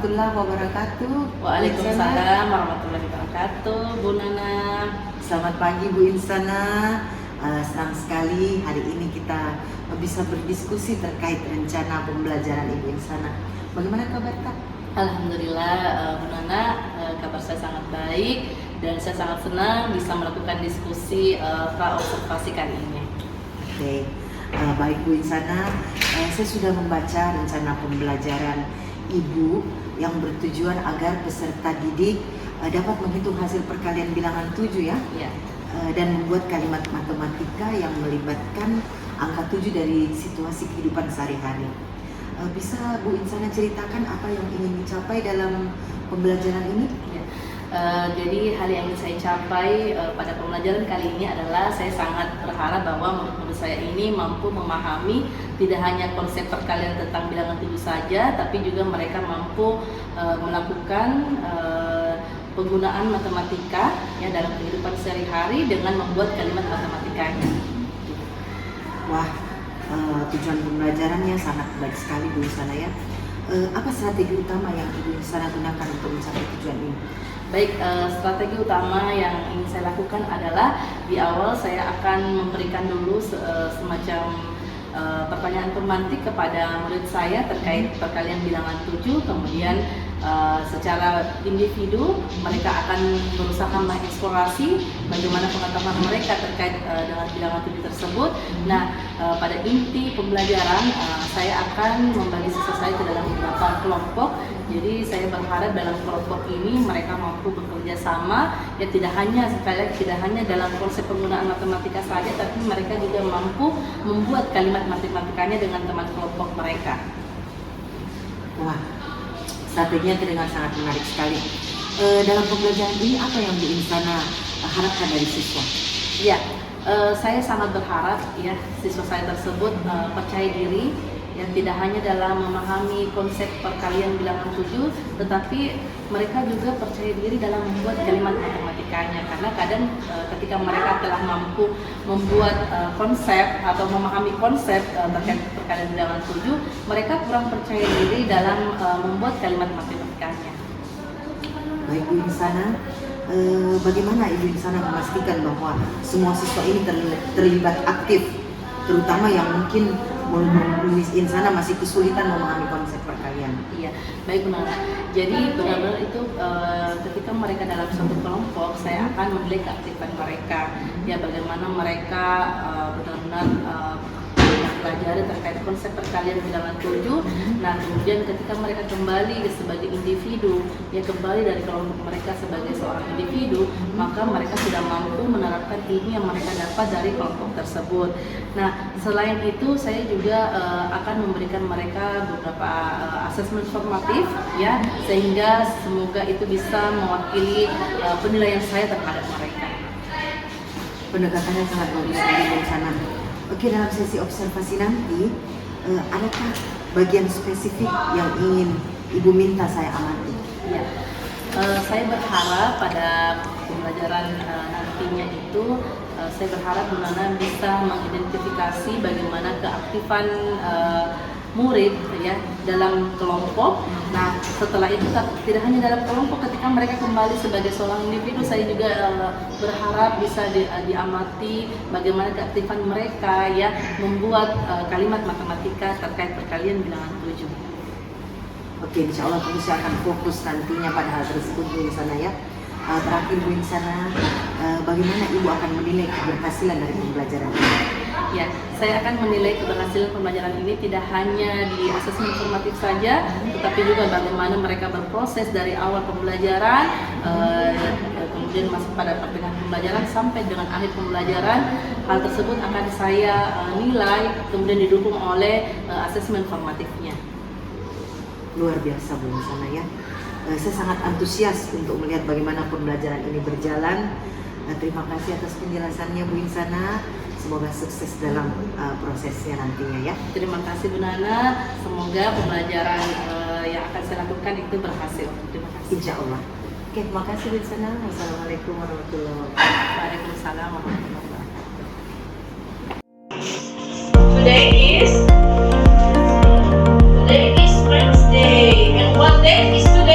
warahmatullahi wabarakatuh. Waalaikumsalam warahmatullahi wabarakatuh, Bu Nana. Selamat pagi Bu Insana. Senang sekali hari ini kita bisa berdiskusi terkait rencana pembelajaran Ibu Insana. Bagaimana kabar Kak? Alhamdulillah, Bu Nana, kabar saya sangat baik dan saya sangat senang bisa melakukan diskusi pra-observasi kali ini. Oke. Baik Bu Insana, saya sudah membaca rencana pembelajaran Ibu yang bertujuan agar peserta didik dapat menghitung hasil perkalian bilangan 7 ya, dan membuat kalimat matematika yang melibatkan angka 7 dari situasi kehidupan sehari-hari. Bisa Bu Insana ceritakan apa yang ingin dicapai dalam pembelajaran ini? Jadi hal yang ingin saya capai pada pembelajaran kali ini adalah saya sangat berharap bahwa murid saya ini mampu memahami tidak hanya konsep perkalian tentang bilangan 7 saja, tapi juga mereka mampu melakukan penggunaan matematika ya dalam kehidupan sehari-hari dengan membuat kalimat matematikanya. Wah, tujuan pembelajarannya sangat baik sekali Bu Insana ya. Apa strategi utama yang Ibu Insana gunakan untuk mencapai tujuan ini? Baik, strategi utama yang ingin saya lakukan adalah di awal saya akan memberikan dulu semacam pertanyaan pemantik kepada murid saya terkait perkalian bilangan 7, kemudian secara individu mereka akan berusaha mengeksplorasi bagaimana pengetahuan mereka terkait dengan bilangan 7 tersebut. Nah, pada inti pembelajaran saya akan membagi siswa saya ke dalam beberapa kelompok. Jadi saya berharap dalam kelompok ini mereka mampu bekerja sama, ya tidak hanya dalam konsep penggunaan matematika saja, tapi mereka juga mampu membuat kalimat matematikanya dengan teman kelompok mereka. Wah, strateginya terdengar sangat menarik sekali. Dalam pembelajaran ini apa yang Bu Insana harapkan dari siswa? Ya, saya sangat berharap ya siswa saya tersebut percaya diri. Yang tidak hanya dalam memahami konsep perkalian bilangan 7, tetapi mereka juga percaya diri dalam membuat kalimat matematikanya. Karena kadang ketika mereka telah mampu membuat konsep atau memahami konsep terkait perkalian bilangan 7, mereka kurang percaya diri dalam membuat kalimat matematikanya. Baik Bu Insana, bagaimana Ibu Insana memastikan bahwa semua siswa ini terlibat aktif, terutama yang mungkin Ibu Insana masih kesulitan memahami konsep perkalian? Iya, baik benar. Jadi benar-benar itu ketika mereka dalam suatu kelompok, saya akan menilai keaktifan mereka. Ya, bagaimana mereka benar-benar pelajari terkait konsep perkalian bilangan 7. Nah, kemudian ketika mereka kembali sebagai individu, ya kembali dari kelompok mereka sebagai seorang individu, maka mereka sudah mampu menerapkan ilmu yang mereka dapat dari kelompok tersebut. Nah, selain itu saya juga akan memberikan mereka beberapa asesmen formatif, ya, sehingga semoga itu bisa mewakili penilaian saya terhadap mereka. Pendekatannya sangat bagus dari Bu Insana. Oke, dalam sesi observasi nanti, adakah bagian spesifik yang ingin Ibu minta saya amati? Ya, saya berharap pada pembelajaran nantinya itu, saya berharap Bu Nana bisa mengidentifikasi bagaimana keaktifan murid ya dalam kelompok. Nah, setelah itu tidak hanya dalam kelompok, ketika mereka kembali sebagai seorang individu, saya juga berharap bisa diamati bagaimana keaktifan mereka ya membuat kalimat matematika terkait perkalian bilangan 7. Oke, insya Allah tentu saya akan fokus nantinya pada hal tersebut Bu Insana ya. Terakhir Bu Insana, bagaimana Ibu akan menilai keberhasilan dari pembelajaran ini? Ya, saya akan menilai keberhasilan pembelajaran ini tidak hanya di asesmen formatif saja, tetapi juga bagaimana mereka berproses dari awal pembelajaran, kemudian masuk pada pertengahan pembelajaran sampai dengan akhir pembelajaran. Hal tersebut akan saya nilai, kemudian didukung oleh asesmen formatifnya. Luar biasa Bu Insana ya. Saya sangat antusias untuk melihat bagaimana pembelajaran ini berjalan. Terima kasih atas penjelasannya Bu Insana. Semoga sukses dalam prosesnya nantinya ya. Terima kasih Bu Nana. Semoga pembelajaran yang akan saya lakukan itu berhasil. Terima kasih. Insya Allah. Oke, terima kasih Bu Insana. Wassalamualaikum warahmatullahi wabarakatuh. Waalaikumsalam warahmatullahi wabarakatuh. Today is Wednesday, and what day is today?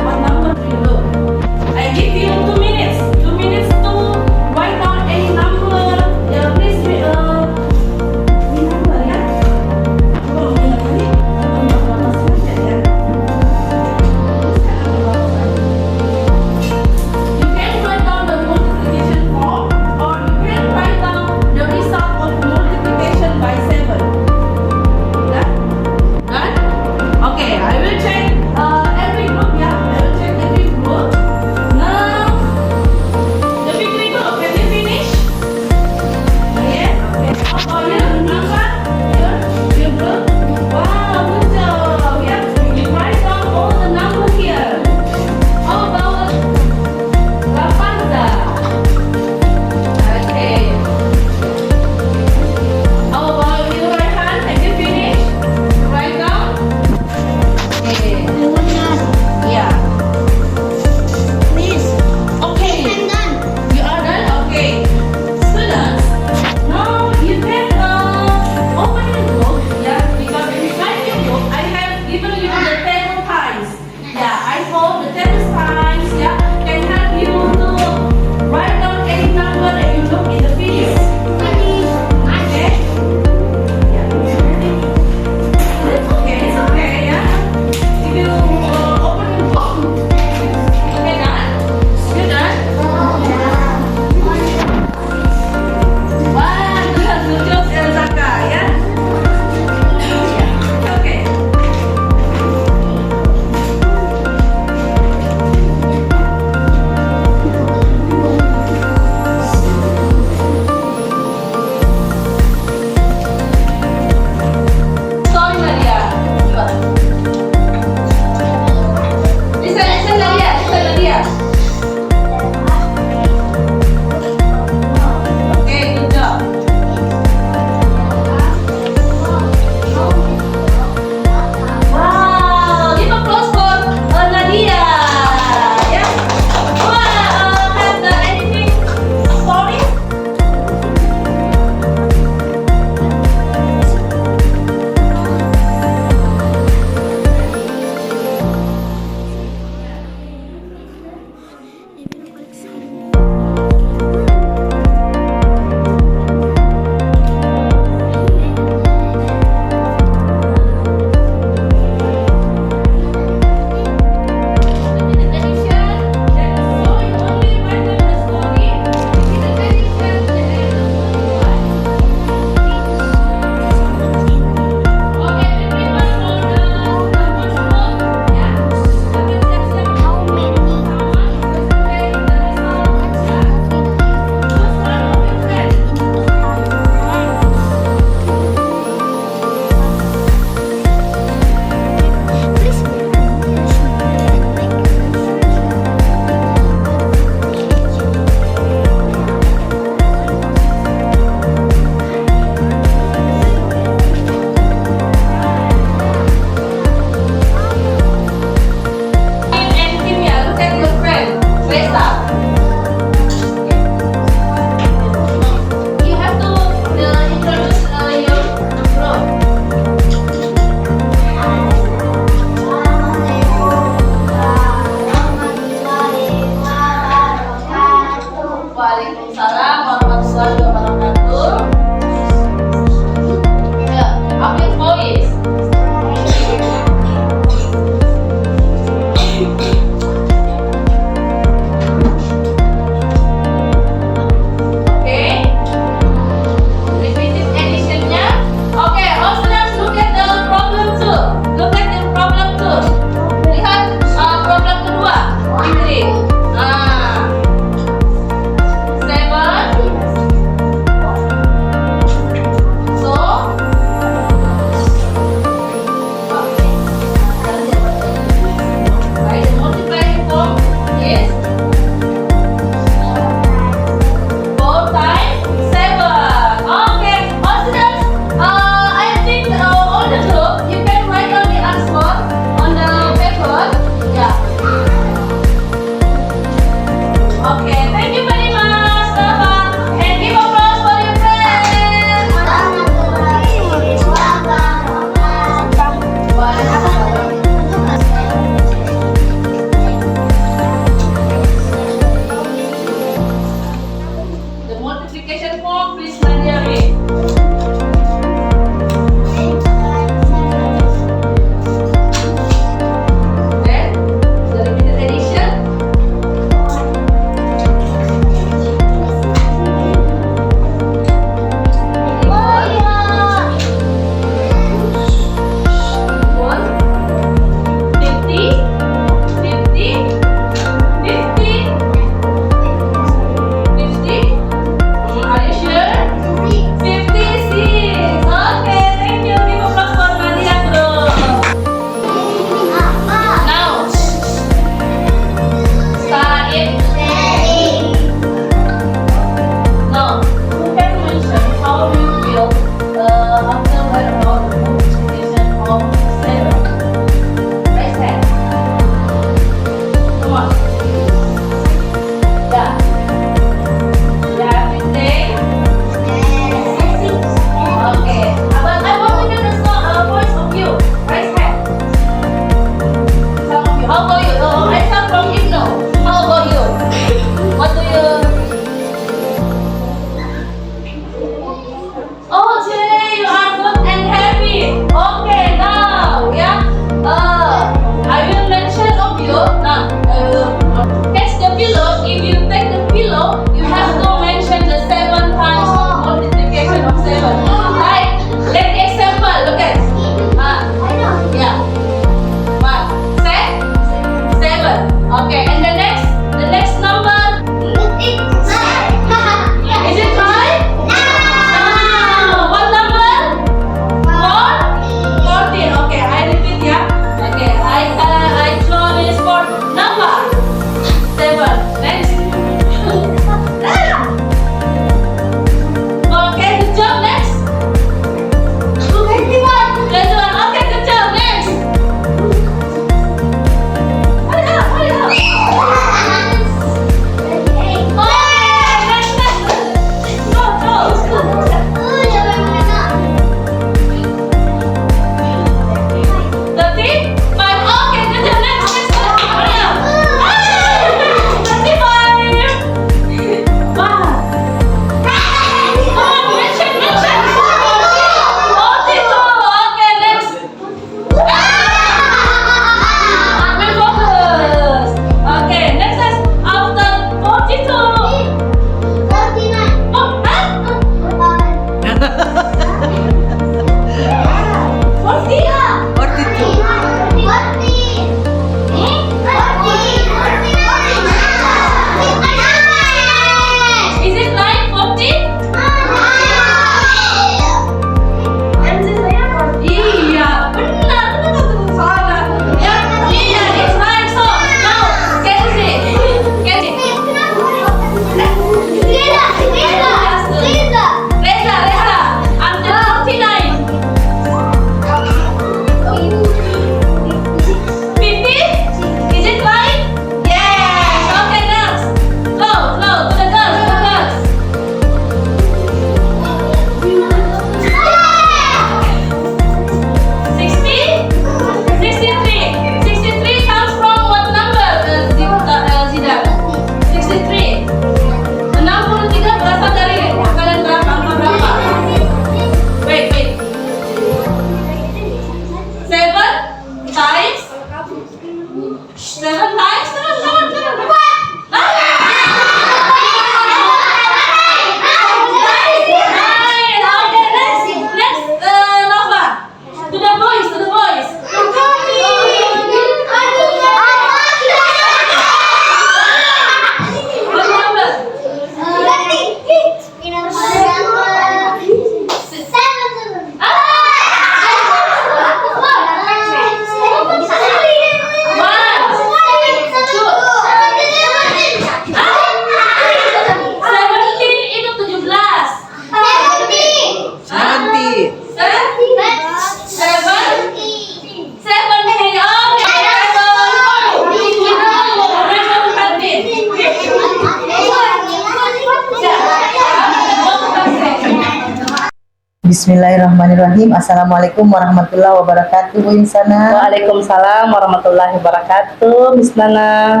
Bismillahirrahmanirrahim. Assalamualaikum warahmatullahi wabarakatuh, Bu Insana. Waalaikumsalam warahmatullahi wabarakatuh, Miss Nana.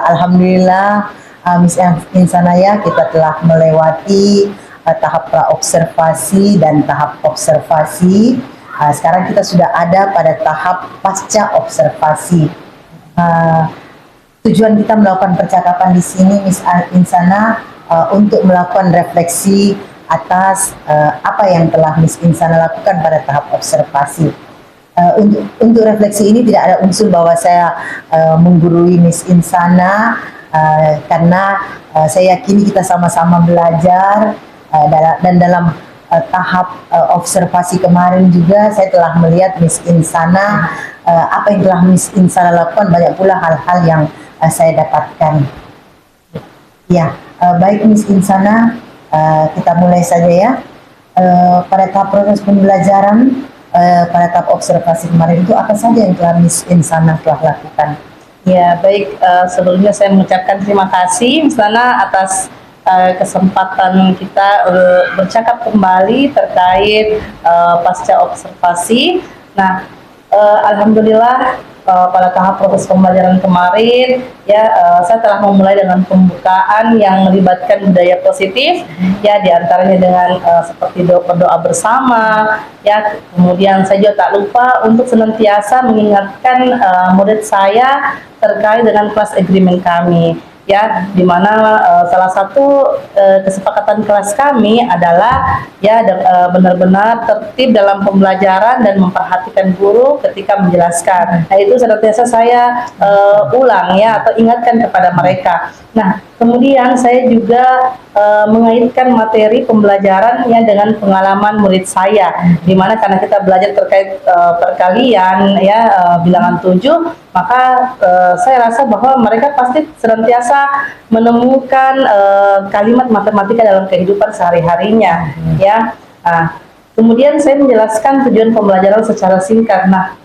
Alhamdulillah, Miss Insana ya, kita telah melewati tahap praobservasi dan tahap observasi. Sekarang kita sudah ada pada tahap pasca observasi. Tujuan kita melakukan percakapan di sini, Miss Insana, untuk melakukan refleksi atas apa yang telah Miss Insana lakukan pada tahap observasi. Untuk refleksi ini tidak ada unsur bahwa saya menggurui Miss Insana, karena saya yakini kita sama-sama belajar, dan dalam tahap observasi kemarin juga saya telah melihat Miss Insana, apa yang telah Miss Insana lakukan, banyak pula hal-hal yang saya dapatkan. Ya, baik Miss Insana, kita mulai saja ya. Pada tahap proses pembelajaran, pada tahap observasi kemarin itu apa saja yang telah Miss Insana telah lakukan? Ya, baik, sebelumnya saya mengucapkan terima kasih Miss Nana atas kesempatan kita bercakap kembali terkait pasca observasi. Nah, alhamdulillah pada tahap proses pembelajaran kemarin ya, saya telah memulai dengan pembukaan yang melibatkan budaya positif ya, diantaranya dengan seperti berdoa bersama ya. Kemudian saya juga tak lupa untuk senantiasa mengingatkan murid saya terkait dengan class agreement kami ya, dimana salah satu kesepakatan kelas kami adalah ya benar-benar tertib dalam pembelajaran dan memperhatikan guru ketika menjelaskan. Nah, itu senantiasa saya ulang ya, atau ingatkan kepada mereka. Nah, kemudian saya juga mengaitkan materi pembelajaran ya dengan pengalaman murid saya, dimana karena kita belajar terkait perkalian ya, bilangan 7, maka saya rasa bahwa mereka pasti senantiasa menemukan kalimat matematika dalam kehidupan sehari-harinya ya. Nah, kemudian saya menjelaskan tujuan pembelajaran secara singkat. Nah,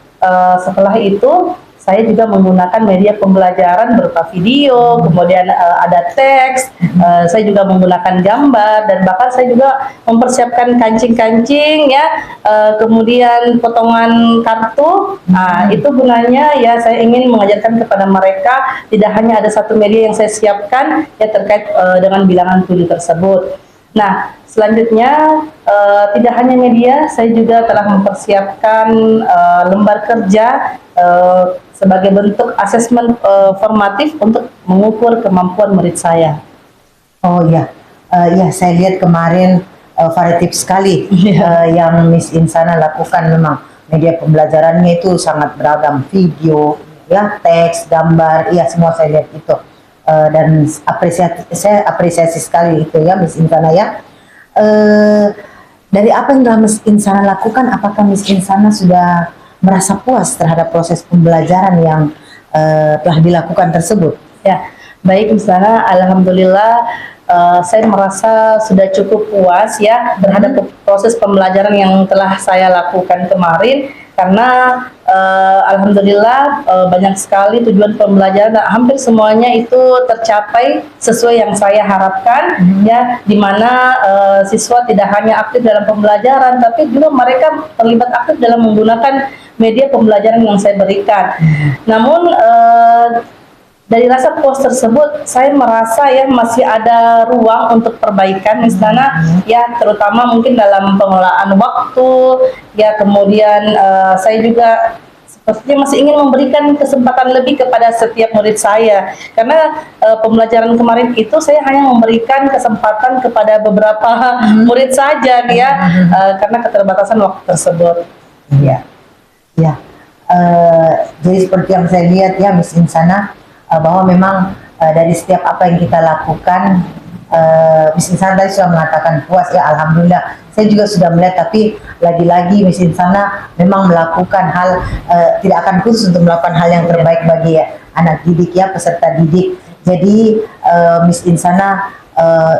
setelah itu saya juga menggunakan media pembelajaran berupa video, kemudian ada teks, saya juga menggunakan gambar, dan bahkan saya juga mempersiapkan kancing-kancing ya, kemudian potongan kartu. Nah, itu gunanya ya, saya ingin mengajarkan kepada mereka tidak hanya ada satu media yang saya siapkan ya terkait dengan bilangan 7 tersebut. Nah, selanjutnya tidak hanya media, saya juga telah mempersiapkan lembar kerja sebagai bentuk asesmen formatif untuk mengukur kemampuan murid saya. Oh ya, ya saya lihat kemarin variatif sekali yang Miss Insana lakukan. Memang media pembelajarannya itu sangat beragam, video, ya, teks, gambar, ya semua saya lihat itu. Dan saya apresiasi sekali itu ya Miss Insana ya. Dari apa yang telah Miss Insana lakukan, apakah Miss Insana sudah merasa puas terhadap proses pembelajaran yang telah dilakukan tersebut? Ya, baik Miss Nana, alhamdulillah saya merasa sudah cukup puas ya terhadap proses pembelajaran yang telah saya lakukan kemarin, karena alhamdulillah banyak sekali tujuan pembelajaran, hampir semuanya itu tercapai sesuai yang saya harapkan ya, dimana siswa tidak hanya aktif dalam pembelajaran, tapi juga mereka terlibat aktif dalam menggunakan media pembelajaran yang saya berikan. Namun dari rasa puas tersebut, saya merasa ya masih ada ruang untuk perbaikan Miss Nana ya, terutama mungkin dalam pengelolaan waktu ya. Kemudian saya juga sepertinya masih ingin memberikan kesempatan lebih kepada setiap murid saya, karena pembelajaran kemarin itu saya hanya memberikan kesempatan kepada beberapa murid saja ya, karena keterbatasan waktu tersebut. Ya, ya. Jadi seperti yang saya lihat ya Miss Insana, bahwa memang dari setiap apa yang kita lakukan, Miss Insana tadi sudah mengatakan puas ya, alhamdulillah. Saya juga sudah melihat, tapi lagi-lagi Miss Insana memang melakukan hal, tidak akan khusus untuk melakukan hal yang terbaik bagi anak didik ya, peserta didik. Jadi Miss Insana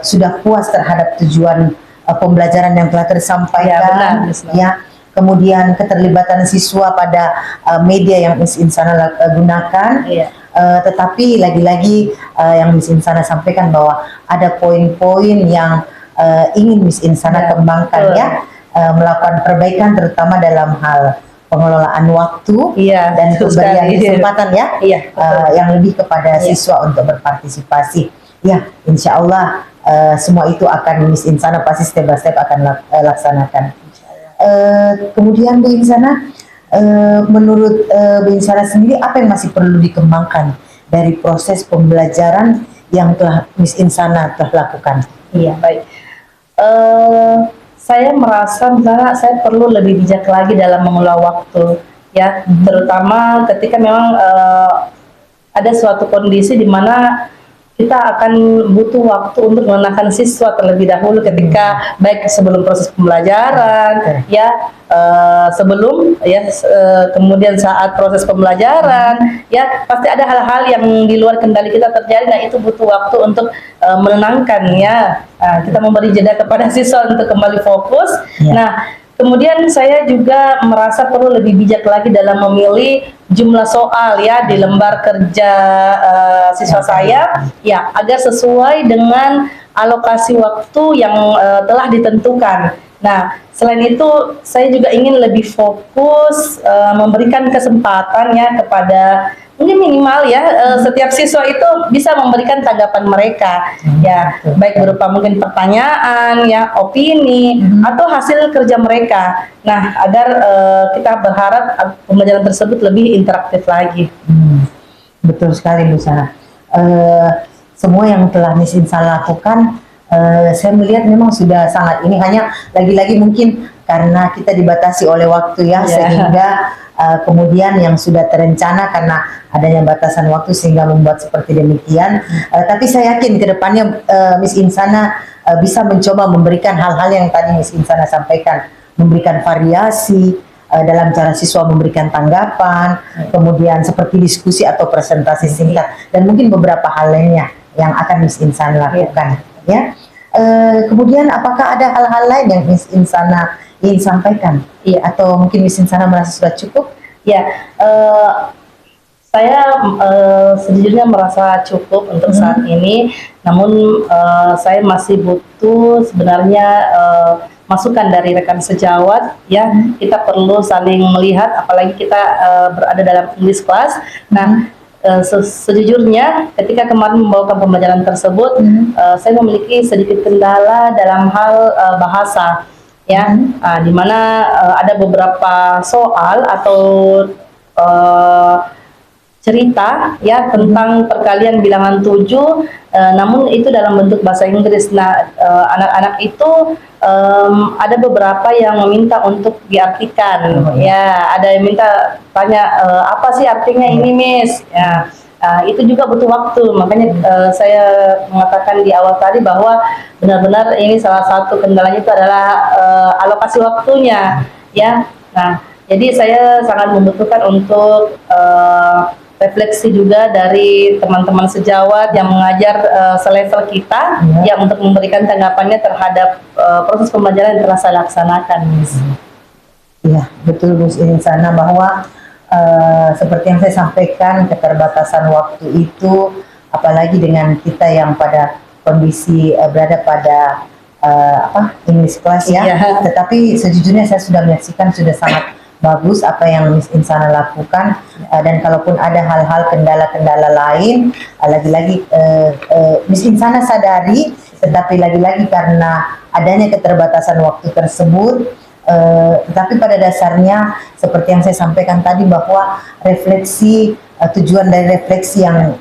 sudah puas terhadap tujuan pembelajaran yang telah tersampaikan ya. Kemudian keterlibatan siswa pada media yang Miss Insana gunakan. Tetapi lagi-lagi yang Miss Insana sampaikan bahwa ada poin-poin yang ingin Miss Insana Ya, kembangkan betul. ya, melakukan perbaikan terutama dalam hal pengelolaan waktu Iya, dan betul pemberian sekali. kesempatan ya, Iya, betul. yang lebih kepada Iya. siswa untuk berpartisipasi. Ya, insya Allah semua itu akan Miss Insana pasti step by step akan laksanakan. Kemudian Bu Insana, menurut Bu Insana sendiri apa yang masih perlu dikembangkan dari proses pembelajaran yang telah Miss Insana telah lakukan? Iya, baik. Saya merasa misalnya saya perlu lebih bijak lagi dalam mengelola waktu, ya, terutama ketika memang ada suatu kondisi di mana kita akan butuh waktu untuk menenangkan siswa terlebih dahulu ketika baik sebelum proses pembelajaran, ya, sebelum ya, kemudian saat proses pembelajaran, ya, pasti ada hal-hal yang di luar kendali kita terjadi. Nah, itu butuh waktu untuk menenangkan, ya. Kita memberi jeda kepada siswa untuk kembali fokus. Ya. Nah, kemudian saya juga merasa perlu lebih bijak lagi dalam memilih jumlah soal, ya, di lembar kerja siswa saya, ya, agar sesuai dengan alokasi waktu yang telah ditentukan. Nah, selain itu saya juga ingin lebih fokus memberikan kesempatan, ya, kepada mungkin minimal, ya, setiap siswa itu bisa memberikan tanggapan mereka, ya, baik berupa mungkin pertanyaan, ya, opini, atau hasil kerja mereka. Nah, agar kita berharap pembelajaran tersebut lebih interaktif lagi. Betul sekali Bu Sana. Semua yang telah Miss Insana lakukan, saya melihat memang sudah sangat ini, hanya lagi-lagi mungkin karena kita dibatasi oleh waktu ya, sehingga kemudian yang sudah terencana karena adanya batasan waktu sehingga membuat seperti demikian. Tapi saya yakin ke depannya Miss Insana bisa mencoba memberikan hal-hal yang tadi Miss Insana sampaikan, memberikan variasi dalam cara siswa memberikan tanggapan, kemudian seperti diskusi atau presentasi singkat, dan mungkin beberapa hal lainnya yang akan Miss Insana lakukan. Ya. Kemudian apakah ada hal-hal lain yang Miss Insana ingin sampaikan? Atau mungkin Miss Insana merasa sudah cukup? Ya, saya sejujurnya merasa cukup untuk saat ini, namun saya masih butuh sebenarnya masukan dari rekan sejawat, ya. Kita perlu saling melihat, apalagi kita berada dalam English class. Nah, sejujurnya ketika kemarin membawakan pembelajaran tersebut, saya memiliki sedikit kendala dalam hal bahasa, ya, di mana ada beberapa soal atau cerita, ya, tentang perkalian bilangan 7, namun itu dalam bentuk bahasa Inggris. Nah, anak-anak itu ada beberapa yang meminta untuk diartikan, ya, ada yang minta tanya apa sih artinya ini, Miss, ya. Itu juga butuh waktu, makanya saya mengatakan di awal tadi bahwa benar-benar ini salah satu kendalanya itu adalah alokasi waktunya, ya. Nah, jadi saya sangat membutuhkan untuk refleksi juga dari teman-teman sejawat yang mengajar selevel kita, ya, untuk memberikan tanggapannya terhadap proses pembelajaran yang telah saya laksanakan, Miss. Iya, betul Bu Insana, bahwa seperti yang saya sampaikan, keterbatasan waktu itu, apalagi dengan kita yang pada kondisi berada pada English class, ya. Tetapi sejujurnya saya sudah menyaksikan sudah sangat bagus apa yang Miss Insana lakukan, dan kalaupun ada hal-hal kendala-kendala lain, lagi-lagi Miss Insana sadari, tetapi lagi-lagi karena adanya keterbatasan waktu tersebut, tetapi pada dasarnya seperti yang saya sampaikan tadi, bahwa refleksi, tujuan dari refleksi yang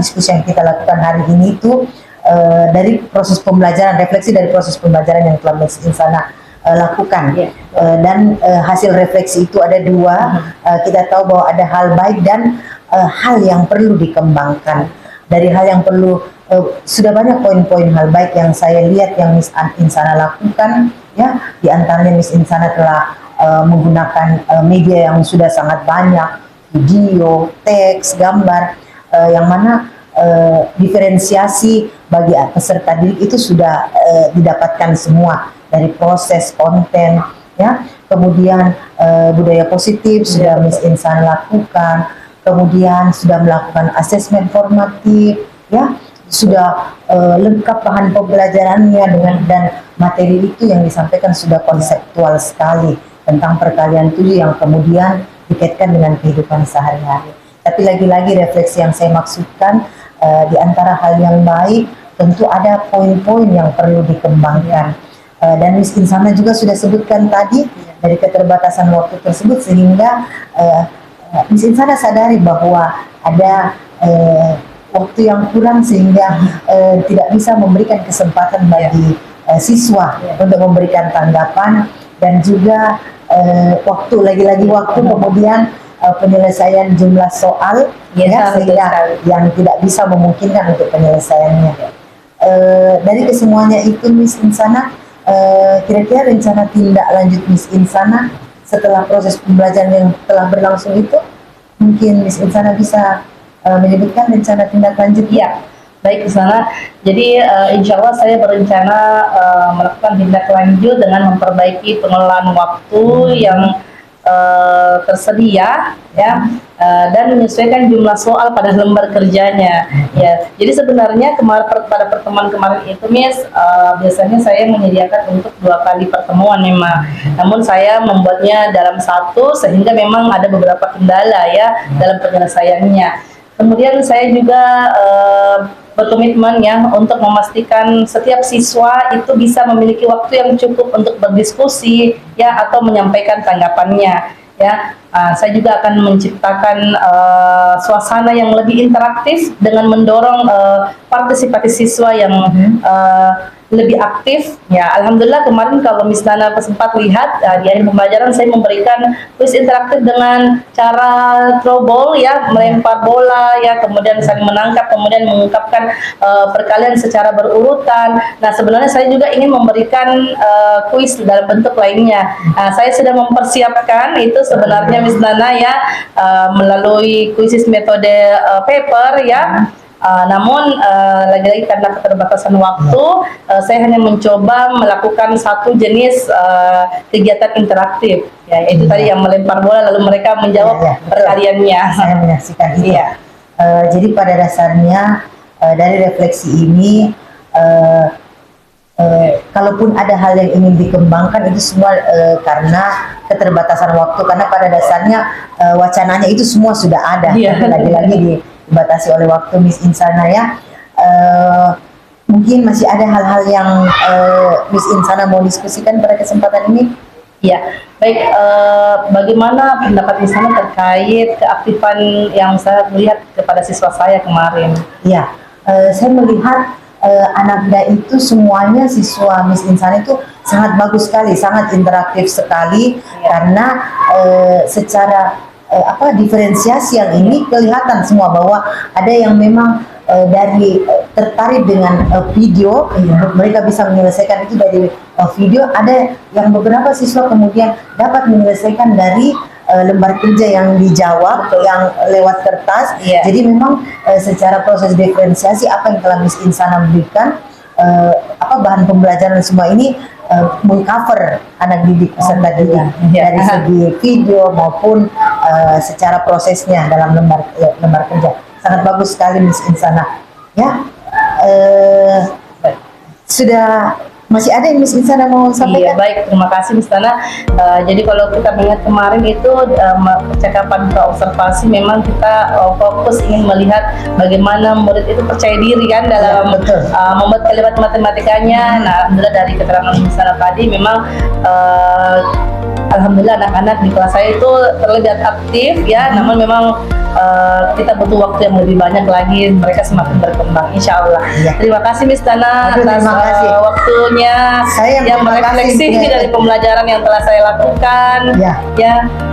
diskusi yang kita lakukan hari ini itu dari proses pembelajaran, refleksi dari proses pembelajaran yang telah Miss Insana lakukan, dan hasil refleksi itu ada dua. Kita tahu bahwa ada hal baik dan hal yang perlu dikembangkan. Dari hal yang perlu, sudah banyak poin-poin hal baik yang saya lihat yang Miss Insana lakukan, ya. Di antaranya Miss Insana telah menggunakan media yang sudah sangat banyak, video, teks, gambar, yang mana diferensiasi bagi peserta didik itu sudah didapatkan semua dari proses konten, ya. Kemudian budaya positif sudah Miss Insana lakukan, kemudian sudah melakukan asesmen formatif, ya, sudah lengkap bahan pembelajarannya dan materi itu yang disampaikan sudah konseptual sekali tentang perkalian 7 yang kemudian dikaitkan dengan kehidupan sehari-hari. Tapi lagi-lagi refleksi yang saya maksudkan, di antara hal yang baik tentu ada poin-poin yang perlu dikembangkan. Dan Miss Insana juga sudah sebutkan tadi dari keterbatasan waktu tersebut, sehingga Miss Insana sadari bahwa ada waktu yang kurang sehingga tidak bisa memberikan kesempatan bagi siswa untuk memberikan tanggapan, dan juga waktu, lagi-lagi waktu, kemudian penyelesaian jumlah soal sehingga yang tidak bisa memungkinkan untuk penyelesaiannya. Dari kesemuanya itu Miss Insana, kira-kira rencana tindak lanjut Miss Insana setelah proses pembelajaran yang telah berlangsung itu, mungkin Miss Insana bisa menyebutkan rencana tindak lanjut? Ya, baik ke sana. Jadi insya Allah saya berencana melakukan tindak lanjut dengan memperbaiki pengelolaan waktu yang tersedia, ya, dan menyesuaikan jumlah soal pada lembar kerjanya. Ya, jadi sebenarnya pada pertemuan kemarin itu, Miss, biasanya saya menyediakan untuk 2 kali pertemuan memang. Namun saya membuatnya dalam 1 sehingga memang ada beberapa kendala ya dalam penyelesaiannya. Kemudian saya juga berkomitmen ya untuk memastikan setiap siswa itu bisa memiliki waktu yang cukup untuk berdiskusi ya atau menyampaikan tanggapannya ya. Saya juga akan menciptakan suasana yang lebih interaktif dengan mendorong partisipasi siswa yang lebih aktif ya. Alhamdulillah kemarin kalau Miss Nana sempat lihat di hari pembelajaran saya memberikan kuis interaktif dengan cara throw ball ya, melempar bola ya, kemudian saling menangkap, kemudian mengungkapkan perkalian secara berurutan. Nah, sebenarnya saya juga ingin memberikan kuis dalam bentuk lainnya. Saya sudah mempersiapkan itu sebenarnya Miss Nana ya, melalui kuisis metode paper ya. Namun lagi-lagi karena keterbatasan waktu, saya hanya mencoba melakukan 1 jenis kegiatan interaktif ya, yaitu tadi yang melempar bola lalu mereka menjawab perkaliannya. Saya menyaksikan itu. Jadi pada dasarnya dari refleksi ini, kalaupun ada hal yang ingin dikembangkan itu semua karena keterbatasan waktu, karena pada dasarnya wacananya itu semua sudah ada, lagi-lagi dibatasi oleh waktu Miss Insana ya. Mungkin masih ada hal-hal yang Miss Insana mau diskusikan pada kesempatan ini? Ya, baik. Bagaimana pendapat Miss Insana terkait keaktifan yang saya melihat kepada siswa saya kemarin? Ya, saya melihat anak muda itu semuanya siswa Miss Insana itu sangat bagus sekali, sangat interaktif sekali, karena secara diferensiasi yang ini kelihatan semua bahwa ada yang memang dari tertarik dengan video, mereka bisa menyelesaikan itu dari video. Ada yang beberapa siswa kemudian dapat menyelesaikan dari lembar kerja yang dijawab yang lewat kertas. Jadi memang secara proses diferensiasi apa yang telah Miss Insana berikan, bahan pembelajaran semua ini mengcover anak didik peserta didik dari segi video maupun secara prosesnya dalam lembar kerja. Sangat bagus sekali Miss Insana ya. Sudah masih ada yang Miss Insana mau sampaikan? Iya, baik, terima kasih Miss Nana. Jadi kalau kita melihat kemarin itu percakapan observasi, memang kita fokus ingin melihat bagaimana murid itu percaya diri kan dalam membuat kalimat matematikanya. Nah, alhamdulillah dari keterangan Miss Nana tadi memang alhamdulillah anak-anak di kelas saya itu terlihat aktif ya, namun memang kita butuh waktu yang lebih banyak lagi, mereka semakin berkembang insya Allah. Terima kasih Miss Nana atas waktunya yang merefleksi dari pembelajaran yang telah saya lakukan.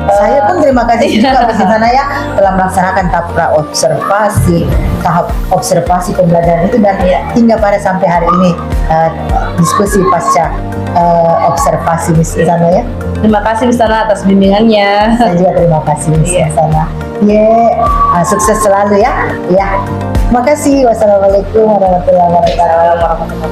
Saya pun terima kasih juga Miss Nana ya telah melaksanakan tahap observasi pembelajaran itu, dan hingga pada sampai hari ini diskusi pasca observasi Miss Nana ya. Terima kasih Miss Nana atas bimbingannya. Saya juga terima kasih Miss Nana. Sukses selalu ya. Terima kasih. Wassalamualaikum warahmatullahi wabarakatuh.